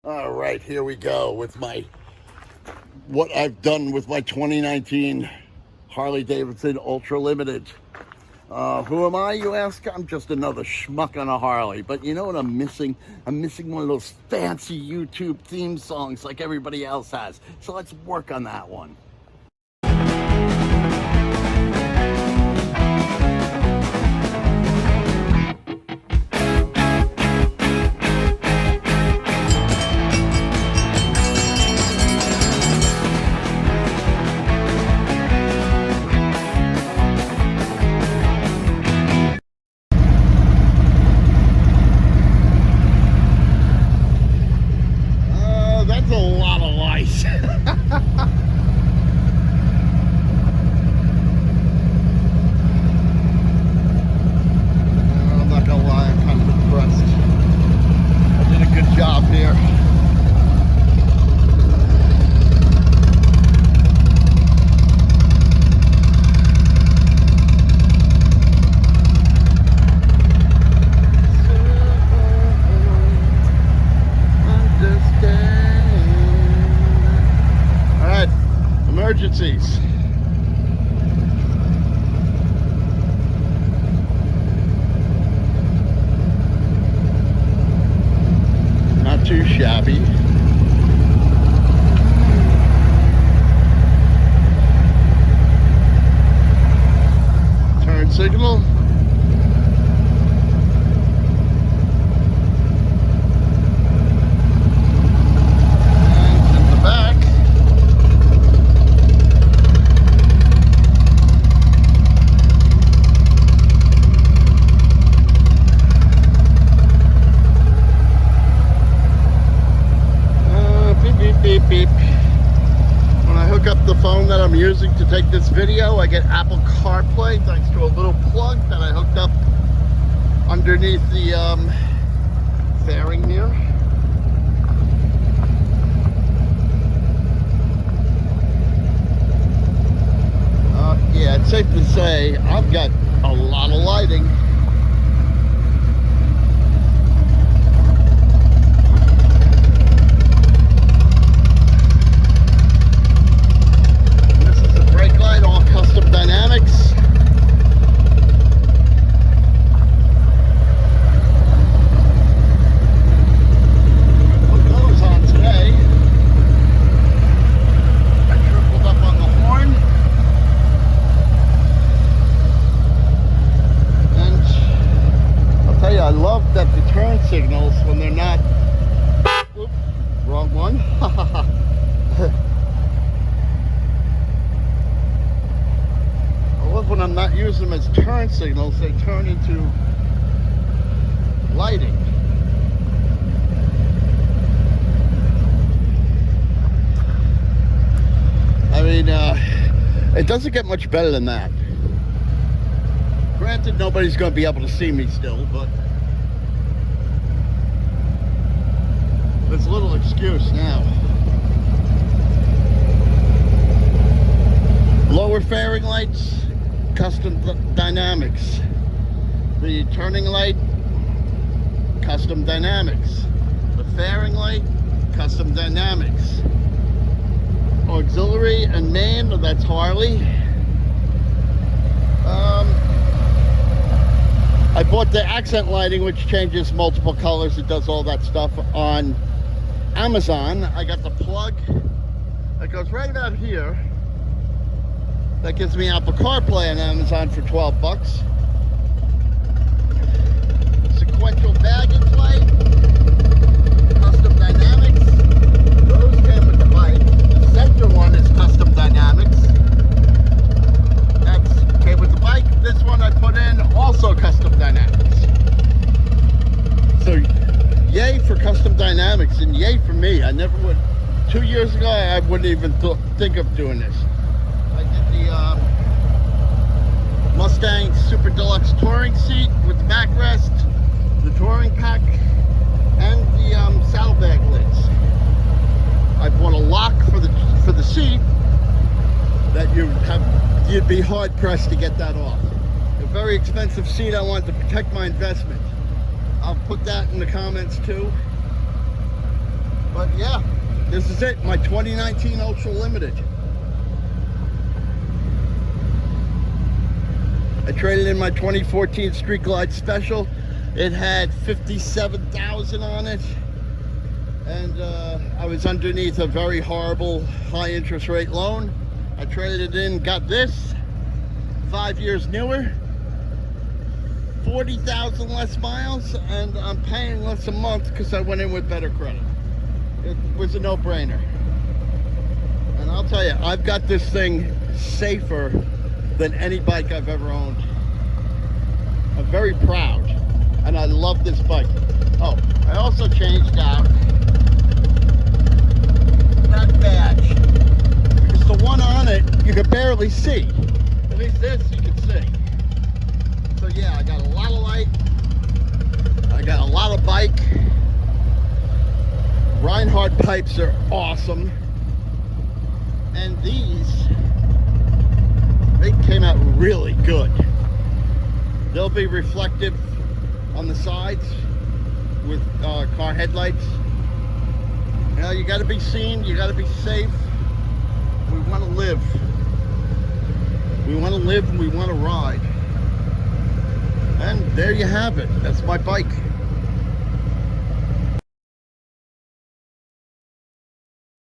All right, here we go with what I've done with my 2019 Harley Davidson Ultra Limited. Who am I, you ask? I'm just another schmuck on a Harley. But you know what I'm missing? I'm missing one of those fancy YouTube theme songs like everybody else has. So let's work on that one. That's a lot of lice. I'm not gonna lie, I'm kind of impressed. I did a good job here. Emergencies. Not too shabby. Turn signal. Beep beep. When I hook up the phone that I'm using to take this video, I get Apple CarPlay thanks to a little plug that I hooked up underneath the fairing here. Yeah, it's safe to say I've got a lot of lighting. Dynamics. Put those on today. I tripled up on the horn. And I'll tell you, I love that the turn signals when they're not. Oops, wrong one. When I'm not using them as turn signals, they turn into lighting. I mean, it doesn't get much better than that. Granted, nobody's going to be able to see me still, but there's a little excuse now. Lower fairing lights. Custom dynamics. The turning light, custom dynamics. The fairing light, custom dynamics. Auxiliary and main, that's Harley. I bought the accent lighting, which changes multiple colors. It does all that stuff on Amazon. I got the plug that goes right about here. That gives me Apple CarPlay on Amazon for 12 bucks. Sequential baggage light, custom dynamics. Those came with the bike. The center one is custom dynamics. That's came with the bike. This one I put in also custom dynamics. So yay for custom dynamics and yay for me. I never would. 2 years ago, I wouldn't even think of doing this. I did the Mustang Super Deluxe touring seat with the backrest, the touring pack, and the saddlebag lids. I bought a lock for the seat that you'd be hard pressed to get that off. A very expensive seat. I wanted to protect my investment. I'll put that in the comments too. yeah, this is it, my 2019 Ultra Limited. I traded in my 2014 Street Glide Special. It had 57,000 on it, and I was underneath a very horrible high interest rate loan. I traded it in, got this, 5 years newer, 40,000 less miles, and I'm paying less a month because I went in with better credit. It was a no-brainer. And I'll tell you, I've got this thing safer than any bike I've ever owned. I'm very proud, and I love this bike. Oh, I also changed out that badge, because the one on it you can barely see. At least this you can see. So yeah, I got a lot of light, I got a lot of bike. Rinehart Pipes are awesome, and these, they came out really good. They'll be reflective on the sides with car headlights. You know, you got to be seen, you got to be safe. We want to live. We want to live and we want to ride. And there you have it. That's my bike.